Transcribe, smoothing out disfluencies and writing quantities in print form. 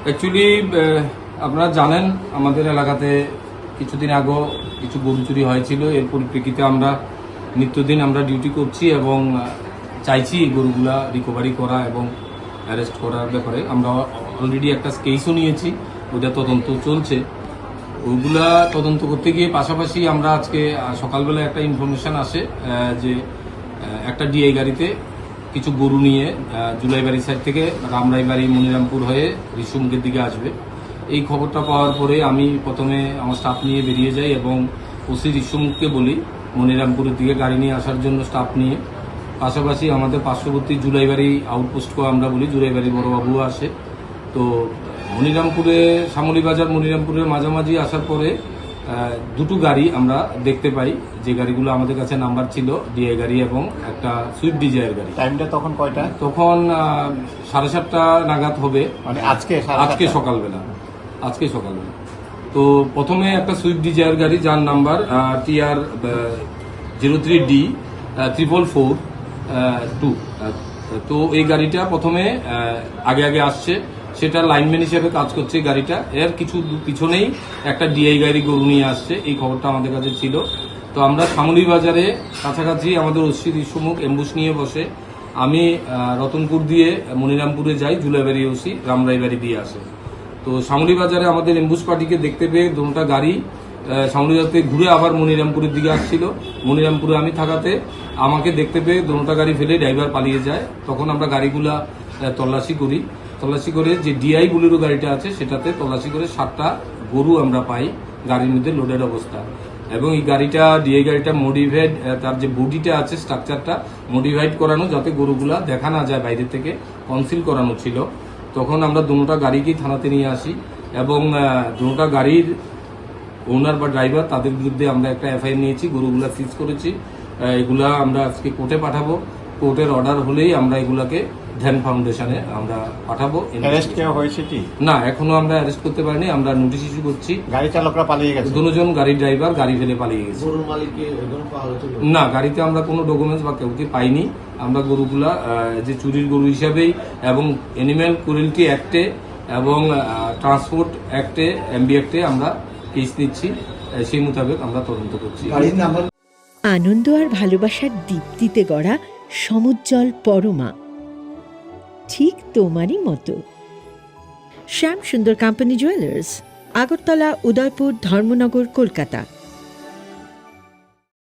Actually আপনারা জানেন আমাদের এলাকাতে কিছুদিন আগেও কিছু গরু চুরি হয়েছিল। এর পরিপ্রেক্ষিতে আমরা নিত্যদিন আমরা ডিউটি করছি এবং চাইছি এই গরুগুলা রিকভারি করা এবং অ্যারেস্ট করার ব্যাপারে। আমরা অলরেডি একটা কেসও নিয়েছি, ওইটা তদন্ত চলছে। ওইগুলা তদন্ত করতে গিয়ে পাশাপাশি আমরা আজকে সকালবেলা একটা ইনফরমেশন আসে যে একটা ডিআই গাড়িতে কিছু গরু নিয়ে জুলাইবাড়ি সাইড থেকে রামরাইবাড়ি মনিরামপুর হয়ে রিসুমুখের দিকে আসবে। এই খবরটা পাওয়ার পরে আমি প্রথমে আমার স্টাফ নিয়ে বেরিয়ে যাই এবং ওসি রিসুমুখকে বলি মনিরামপুরের দিকে গাড়ি নিয়ে আসার জন্য স্টাফ নিয়ে। পাশাপাশি আমাদের পার্শ্ববর্তী জুলাইবাড়ি আউটপোস্টকেও আমরা বলি, জুলাইবাড়ি বড়বাবুও আসে। তো মনিরামপুরে শ্যামলীবাজার মনিরামপুরের মাঝামাঝি আসার পরে দুটো গাড়ি আমরা দেখতে পাই, যে গাড়িগুলো আমাদের কাছে নাম্বার ছিল, ডিআই গাড়ি এবং একটা সুইফট ডিজায়ার গাড়ি। টাইমটা তখন কয়টা? তখন 7:30 নাগাদ হবে, মানে আজকে সকালবেলা। তো প্রথমে একটা সুইফট ডিজায়ার গাড়ি যার নাম্বার TR 03D 444-2। তো এই গাড়িটা প্রথমে আগে আসছে, সেটা লাইনম্যান হিসেবে কাজ করছে গাড়িটা। এর কিছু পিছনেই একটা ডিআই গাড়ি গরু নিয়ে আসছে, এই খবরটা আমাদের কাছে ছিল। তো আমরা শ্যামলী বাজারে কাছাকাছি আমাদের ওসি রিসুমুখ এম্বুশ নিয়ে বসে, আমি রতনপুর দিয়ে মনিরামপুরে যাই, জুলাইবাড়ি ওসি রামরাইবাড়ি দিয়ে আসে। তো শ্যামলী বাজারে আমাদের এম্বুশ পার্টিকে দেখতে পেয়ে দুটা গাড়ি শ্যামলীবাজার থেকে ঘুরে আবার মনিরামপুরের দিকে আসছিল। মনিরামপুরে আমি থাকাতে আমাকে দেখতে পেয়ে দুটা গাড়ি ফেলে ড্রাইভার পালিয়ে যায়। তখন আমরা গাড়িগুলা তল্লাশি করে যে ডিআই বুলেরো গাড়িটা আছে সেটাতে তল্লাশি করে 7টা গরু আমরা পাই গাড়ির মধ্যে লোডের অবস্থা। এবং এই গাড়িটা ডিআই গাড়িটা মডিফাইড, তার যে বডিটা আছে স্ট্রাকচারটা মডিফাইড করানো, যাতে গরুগুলা দেখা না যায় বাইরে থেকে, কনসিল করানো ছিল। তখন আমরা দুটা গাড়িকেই থানাতে নিয়ে আসি এবং দুটা গাড়ির ওনার বা ড্রাইভার তাদের বিরুদ্ধে আমরা একটা এফআইআর নিয়েছি, গরুগুলা সিজ করেছি। এগুলা আমরা আজকে কোর্টে পাঠাবো। কোর্টের অর্ডার হলেই আমরা এগুলাকে ধ্যান ফাউন্ডেশনে আমরা পাঠাবো। অ্যারেস্ট কেউ হয়েছে কি না, এখনো আমরা অ্যারেস্ট করতে পারিনি, আমরা নোটিশ ইস্যু করছি। গাড়ি চালকরা পালিয়ে গেছে, দুজন গাড়ির ড্রাইভার গাড়ি ফেলে পালিয়ে গেছে। গরুর মালিককে এখনো পাওয়া হয়েছে না, গাড়িতে আমরা কোনো ডকুমেন্টস বা কাউকে পাইনি। আমরা গরুগুলা যে চুরির গরু হিসাবেই এবং অ্যানিম্যাল ক্রুয়েলটি অ্যাক্টে এবং ট্রান্সপোর্ট অ্যাক্টে MB অ্যাক্টে আমরা কেস নিচ্ছি, সেই মোতাবেক আমরা তদন্ত করছি। আনন্দ আর ভালোবাসার দীপ্তিতে গড়া সমুজ্জ্বল পরমা, ঠিক তোমারই মতো। শ্যাম সুন্দর কোম্পানি জুয়েলার্স, আগরতলা, উদয়পুর, ধর্মনগর, কলকাতা।